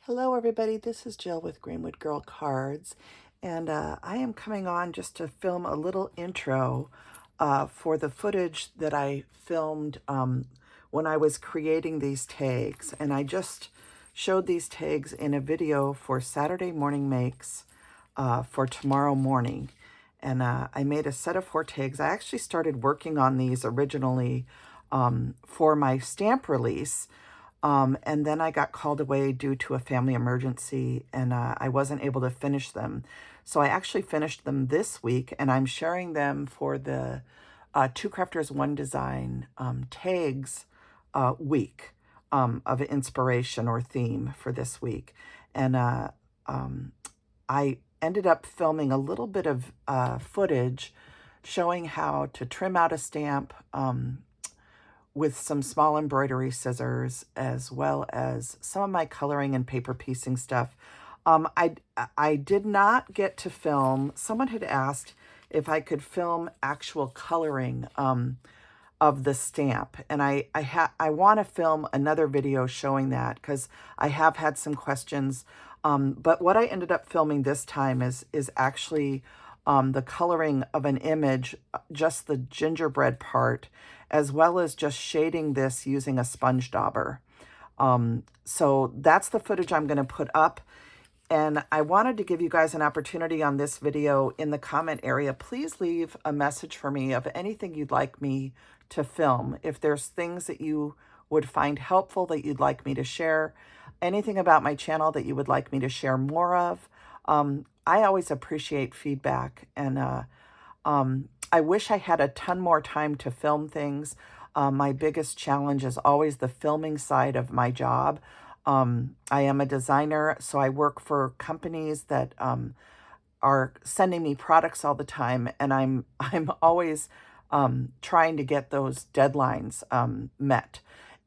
Hello everybody, this is Jill with Greenwood Girl Cards, and I am coming on just to film a little intro for the footage that I filmed when I was creating these tags. And I just showed these tags in a video for Saturday morning makes for tomorrow morning. And I made a set of 4 tags. I actually started working on these originally for my stamp release. And then I got called away due to a family emergency, and I wasn't able to finish them. So I actually finished them this week, and I'm sharing them for the Two Crafters One Design tags week of inspiration or theme for this week. And I ended up filming a little bit of footage showing how to trim out a stamp with some small embroidery scissors, as well as some of my coloring and paper piecing stuff. I did not get to film. Someone had asked if I could film actual coloring of the stamp, and I want to film another video showing that because I have had some questions. But what I ended up filming this time is actually the coloring of an image, just the gingerbread part, as well as just shading this using a sponge dauber. So that's the footage I'm going to put up. And I wanted to give you guys an opportunity on this video in the comment area. Please leave a message for me of anything you'd like me to film. If there's things that you would find helpful that you'd like me to share, anything about my channel that you would like me to share more of. I always appreciate feedback, and I wish I had a ton more time to film things. My biggest challenge is always the filming side of my job. I am a designer, so I work for companies that are sending me products all the time, and I'm always trying to get those deadlines met.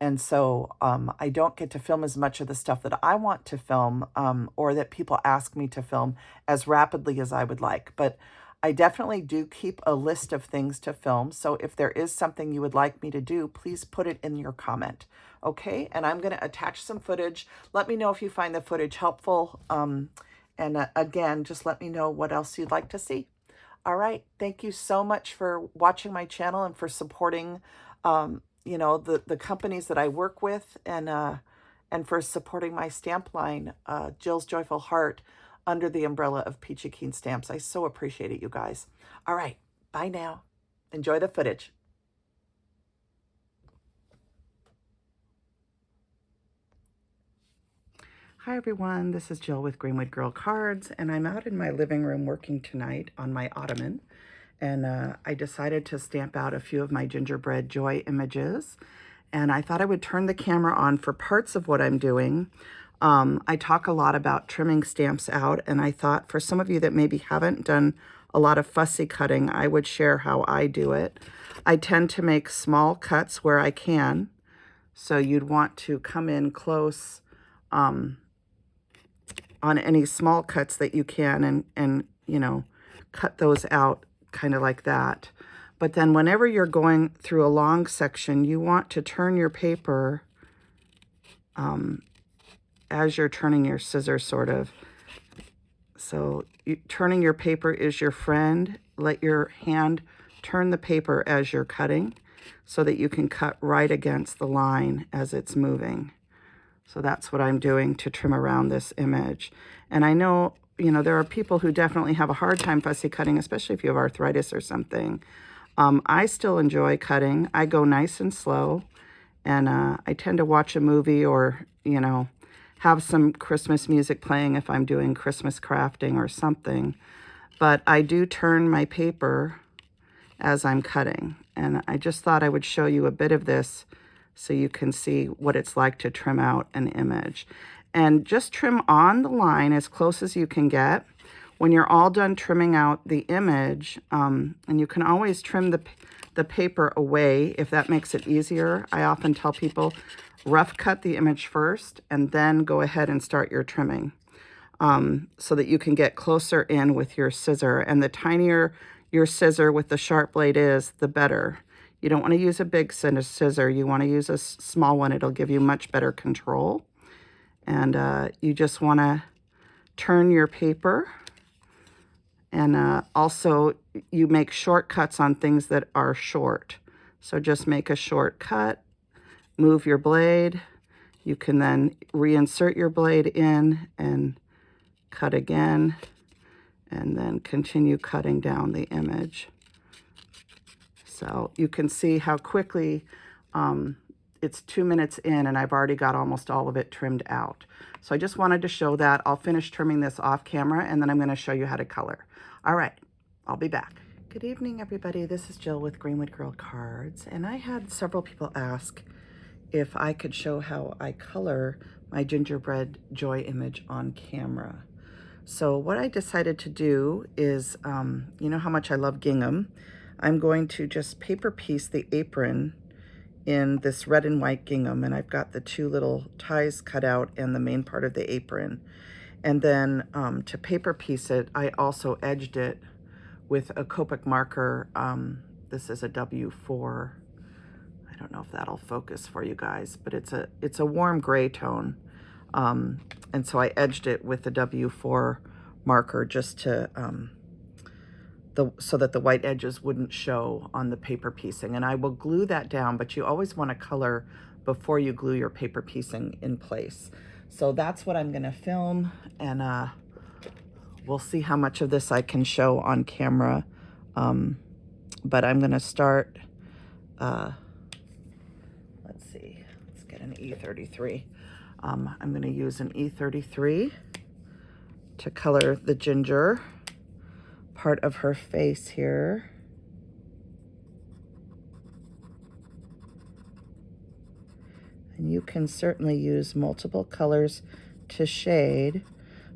And so I don't get to film as much of the stuff that I want to film or that people ask me to film as rapidly as I would like. But I definitely do keep a list of things to film. So if there is something you would like me to do, please put it in your comment. Okay, and I'm going to attach some footage. Let me know if you find the footage helpful. Again, just let me know what else you'd like to see. All right, thank you so much for watching my channel and for supporting you know, the companies that I work with, and for supporting my stamp line, Jill's Joyful Heart, under the umbrella of Peachy Keen Stamps. I so appreciate it, you guys. All right, bye now. Enjoy the footage. Hi everyone, this is Jill with Greenwood Girl Cards, and I'm out in my living room working tonight on my ottoman. And I decided to stamp out a few of my Gingerbread Joy images. And I thought I would turn the camera on for parts of what I'm doing. I talk a lot about trimming stamps out, and I thought for some of you that maybe haven't done a lot of fussy cutting, I would share how I do it. I tend to make small cuts where I can. So you'd want to come in close on any small cuts that you can and you know, cut those out kind of like that. But then whenever you're going through a long section, you want to turn your paper as you're turning your scissors, sort of. So turning your paper is your friend. Let your hand turn the paper as you're cutting so that you can cut right against the line as it's moving. So that's what I'm doing to trim around this image. And I know, you know, there are people who definitely have a hard time fussy cutting, especially if you have arthritis or something. I still enjoy cutting. I go nice and slow, and I tend to watch a movie or, you know, have some Christmas music playing if I'm doing Christmas crafting or something. But I do turn my paper as I'm cutting, and I just thought I would show you a bit of this so you can see what it's like to trim out an image. And just trim on the line as close as you can get. When you're all done trimming out the image, and you can always trim the paper away if that makes it easier. I often tell people, rough cut the image first and then go ahead and start your trimming so that you can get closer in with your scissor. And the tinier your scissor with the sharp blade is, the better. You don't want to use a big scissor. You want to use a small one. It'll give you much better control. And you just want to turn your paper, and also you make shortcuts on things that are short. So just make a shortcut, move your blade. You can then reinsert your blade in and cut again, and then continue cutting down the image. So you can see how quickly it's 2 minutes in and I've already got almost all of it trimmed out. So I just wanted to show that. I'll finish trimming this off camera and then I'm going to show you how to color. All right, I'll be back. Good evening, everybody. This is Jill with Greenwood Girl Cards, and I had several people ask if I could show how I color my Gingerbread Joy image on camera. So what I decided to do is, you know how much I love gingham. I'm going to just paper piece the apron in this red and white gingham, and I've got the 2 little ties cut out and the main part of the apron. And then to paper piece it, I also edged it with a Copic marker. This is a W4. I don't know if that'll focus for you guys, but it's a warm gray tone. And so I edged it with the W4 marker just to so that the white edges wouldn't show on the paper piecing. And I will glue that down, but you always want to color before you glue your paper piecing in place. So that's what I'm going to film, and we'll see how much of this I can show on camera. But I'm going to start, let's see, let's get an E33. I'm going to use an E33 to color the ginger part of her face here. And you can certainly use multiple colors to shade,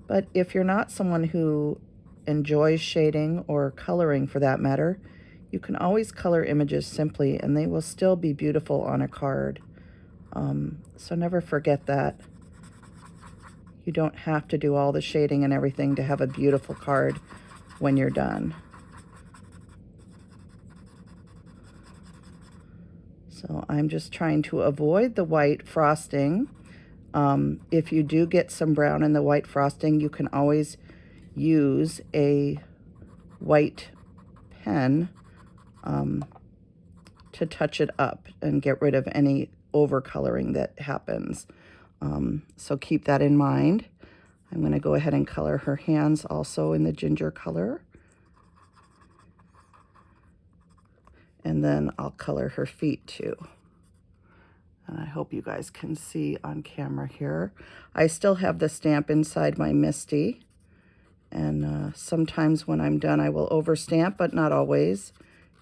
but if you're not someone who enjoys shading or coloring for that matter, you can always color images simply and they will still be beautiful on a card. So never forget that. You don't have to do all the shading and everything to have a beautiful card when you're done. So I'm just trying to avoid the white frosting. If you do get some brown in the white frosting, you can always use a white pen to touch it up and get rid of any overcoloring that happens. So keep that in mind. I'm going to go ahead and color her hands also in the ginger color. And then I'll color her feet too. And I hope you guys can see on camera here. I still have the stamp inside my Misty. And sometimes when I'm done, I will overstamp, but not always.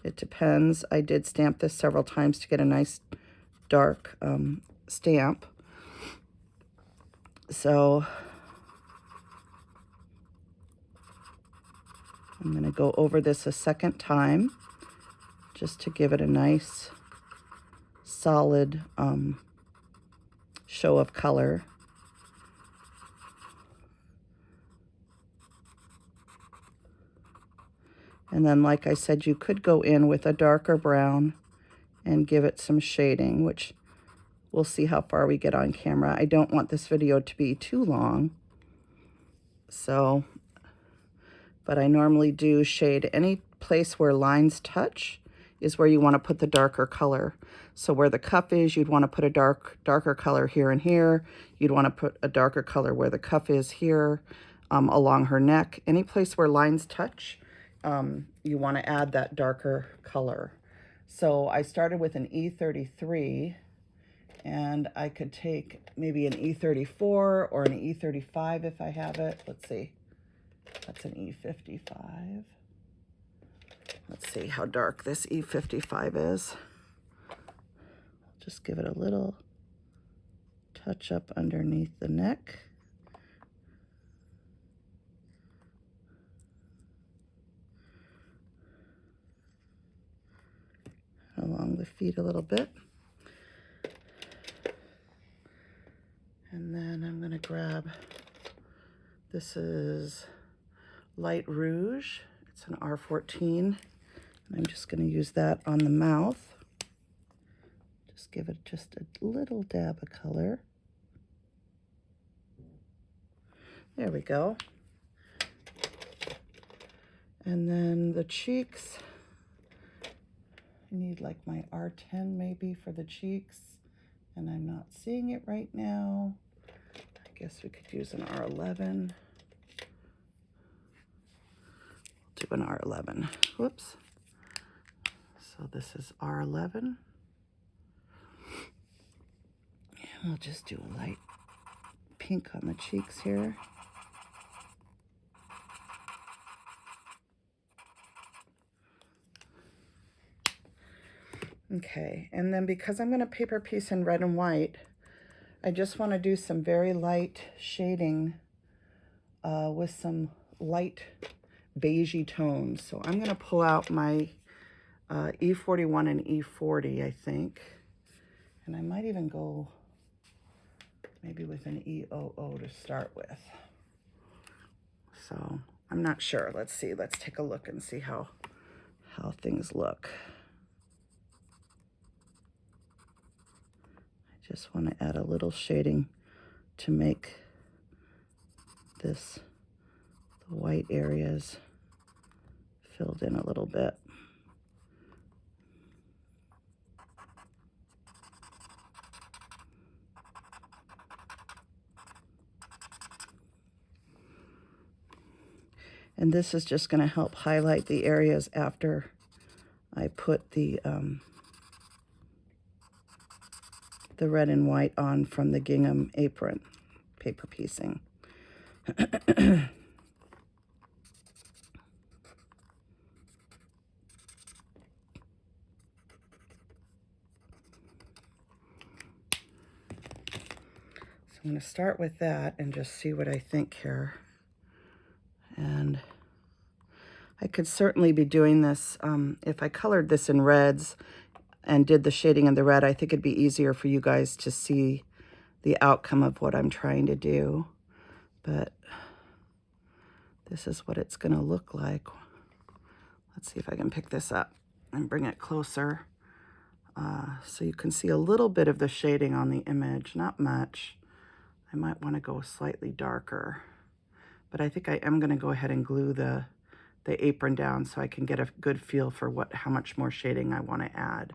It depends. I did stamp this several times to get a nice dark stamp. So I'm going to go over this a second time just to give it a nice solid show of color. And then, like I said, you could go in with a darker brown and give it some shading, which we'll see how far we get on camera. I don't want this video to be too long. So, but I normally do shade any place where lines touch is where you want to put the darker color. So where the cuff is, you'd want to put a darker color here and here. You'd want to put a darker color where the cuff is here, along her neck. Any place where lines touch, you want to add that darker color. So I started with an E33, and I could take maybe an E34 or an E35 if I have it. Let's see. That's an E55. Let's see how dark this E55 is. Just give it a little touch up underneath the neck. Along the feet a little bit. And then I'm going to grab, this is Light Rouge. It's an R14. And I'm just going to use that on the mouth. Just give it just a little dab of color. There we go. And then the cheeks, I need like my R10 maybe for the cheeks, and I'm not seeing it right now. I guess we could use an R11. Do an R11. Whoops. So this is R11. And we'll just do a light pink on the cheeks here. Okay, and then because I'm going to paper piece in red and white, I just want to do some very light shading with some light beigey tones. So I'm going to pull out my E41 and E40, I think. And I might even go maybe with an E00 to start with. So I'm not sure. Let's see. Let's take a look and see how things look. I just want to add a little shading to make this, the white areas filled in a little bit. And this is just going to help highlight the areas after I put the red and white on from the gingham apron paper piecing. I'm going to start with that and just see what I think here. And I could certainly be doing this, if I colored this in reds and did the shading in the red, I think it'd be easier for you guys to see the outcome of what I'm trying to do. But this is what it's going to look like. Let's see if I can pick this up and bring it closer. So you can see a little bit of the shading on the image, not much. I might want to go slightly darker, but I think I am going to go ahead and glue the apron down so I can get a good feel for how much more shading I want to add.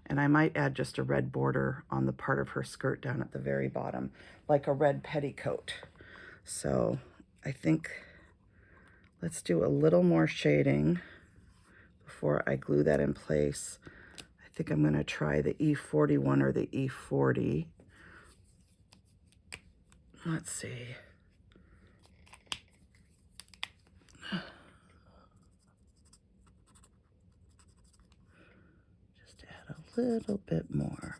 And I might add just a red border on the part of her skirt down at the very bottom, like a red petticoat. So I think let's do a little more shading before I glue that in place. I think I'm going to try the E41 or the E40. Let's see. Just add a little bit more.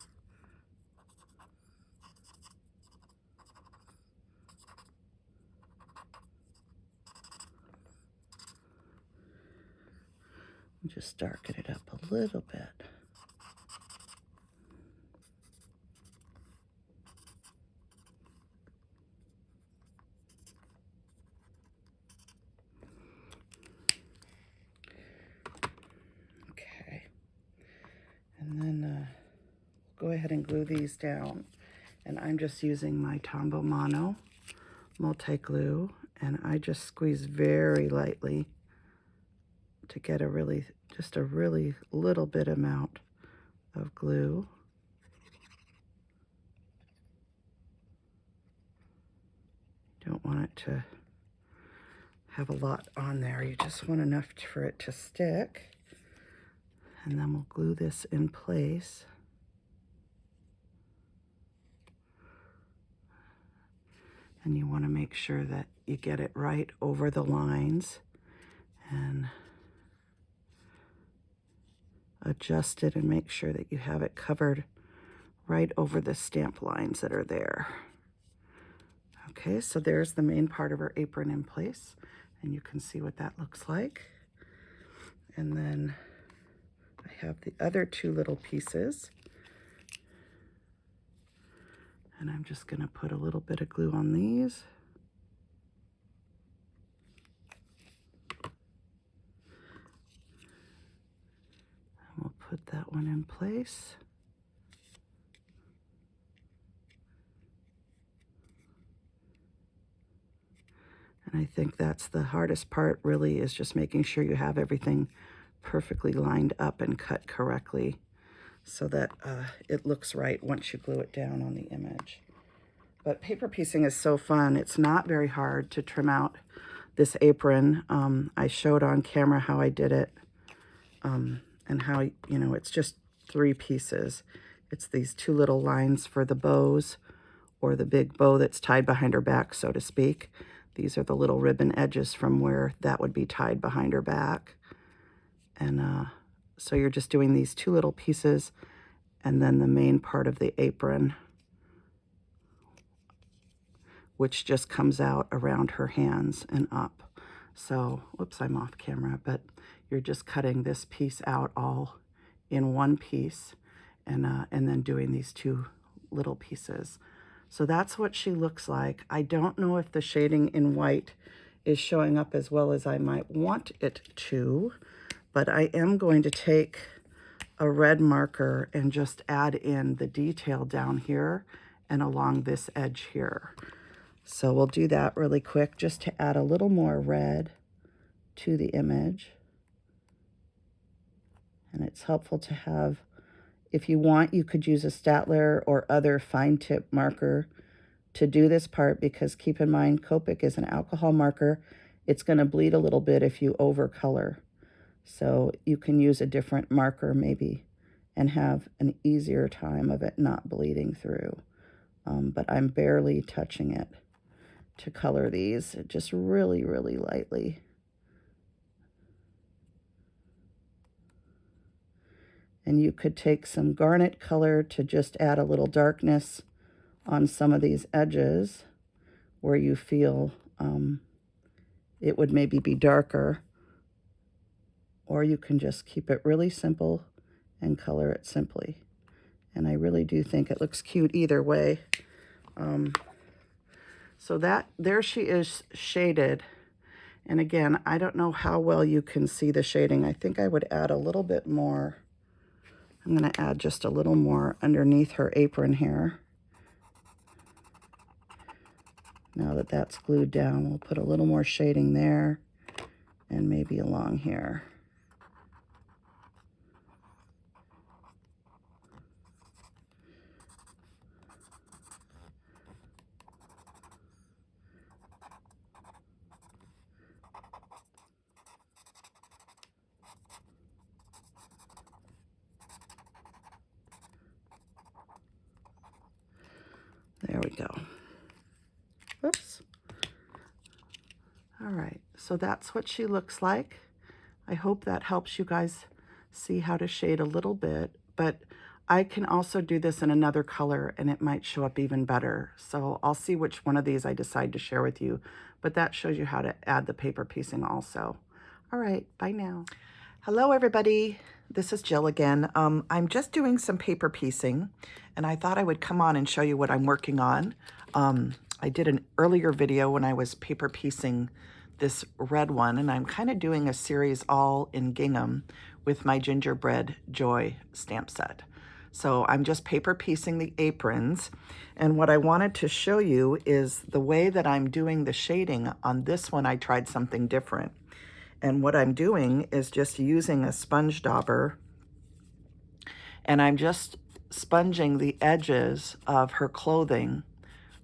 And just darken it up a little bit. And then go ahead and glue these down. And I'm just using my Tombow Mono multi-glue, and I just squeeze very lightly to get just a really little bit amount of glue. Don't want it to have a lot on there. You just want enough for it to stick. And then we'll glue this in place. And you want to make sure that you get it right over the lines and adjust it and make sure that you have it covered right over the stamp lines that are there. Okay, so there's the main part of our apron in place, and you can see what that looks like. And then I have the other two little pieces, and I'm just going to put a little bit of glue on these. And we'll put that one in place. And I think that's the hardest part, really, is just making sure you have everything perfectly lined up and cut correctly so that it looks right once you glue it down on the image. But paper piecing is so fun. It's not very hard to trim out this apron. I showed on camera how I did it, and how, you know, it's just 3 pieces. It's these 2 little lines for the bows, or the big bow that's tied behind her back, so to speak. These are the little ribbon edges from where that would be tied behind her back. And so you're just doing these 2 little pieces, and then the main part of the apron, which just comes out around her hands and up. So, whoops, I'm off camera, but you're just cutting this piece out all in one piece, and then doing these 2 little pieces. So that's what she looks like. I don't know if the shading in white is showing up as well as I might want it to, but I am going to take a red marker and just add in the detail down here and along this edge here. So we'll do that really quick just to add a little more red to the image. And it's helpful to have, if you want, you could use a Statler or other fine tip marker to do this part, because keep in mind, Copic is an alcohol marker. It's going to bleed a little bit if you overcolor. So you can use a different marker maybe and have an easier time of it not bleeding through. But I'm barely touching it to color these, just really, really lightly. And you could take some garnet color to just add a little darkness on some of these edges where you feel it would maybe be darker. Or you can just keep it really simple and color it simply. And I really do think it looks cute either way. So there she is shaded. And again, I don't know how well you can see the shading. I think I would add a little bit more. I'm going to add just a little more underneath her apron here. Now that that's glued down, we'll put a little more shading there and maybe along here. There we go. Oops. All right, so that's what she looks like. I hope that helps you guys see how to shade a little bit, but I can also do this in another color and it might show up even better. So I'll see which one of these I decide to share with you, but that shows you how to add the paper piecing also. All right, bye now. Hello, everybody. This is Jill again. I'm just doing some paper piecing, and I thought I would come on and show you what I'm working on. I did an earlier video when I was paper piecing this red one, and I'm kind of doing a series all in gingham with my Gingerbread Joy stamp set. So I'm just paper piecing the aprons, and what I wanted to show you is the way that I'm doing the shading on this one. I tried something different. And what I'm doing is just using a sponge dauber, and I'm just sponging the edges of her clothing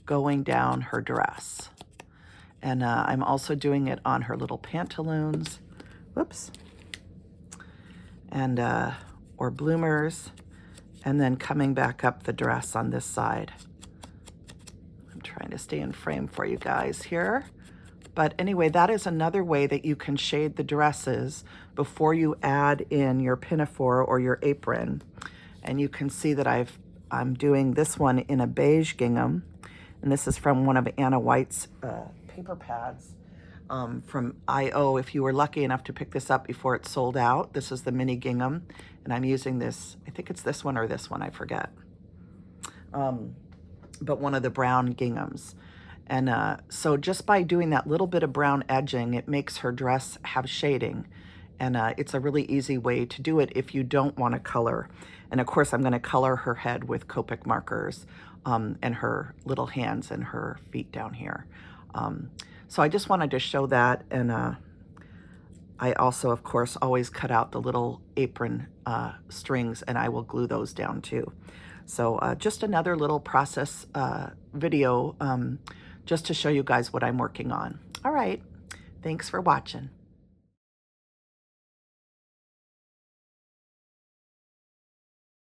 going down her dress. And I'm also doing it on her little pantaloons, whoops, and or bloomers, and then coming back up the dress on this side. I'm trying to stay in frame for you guys here. But anyway, that is another way that you can shade the dresses before you add in your pinafore or your apron. And you can see that I'm doing this one in a beige gingham. And this is from one of Anna White's paper pads from I.O. If you were lucky enough to pick this up before it sold out, this is the mini gingham. And I'm using this, I think it's this one or this one, I forget. But one of the brown ginghams. And so just by doing that little bit of brown edging, it makes her dress have shading. And it's a really easy way to do it if you don't want to color. And of course, I'm going to color her head with Copic markers and her little hands and her feet down here. So I just wanted to show that, and I also, of course, always cut out the little apron strings, and I will glue those down too. So just another little process video just to show you guys what I'm working on. All right, thanks for watching.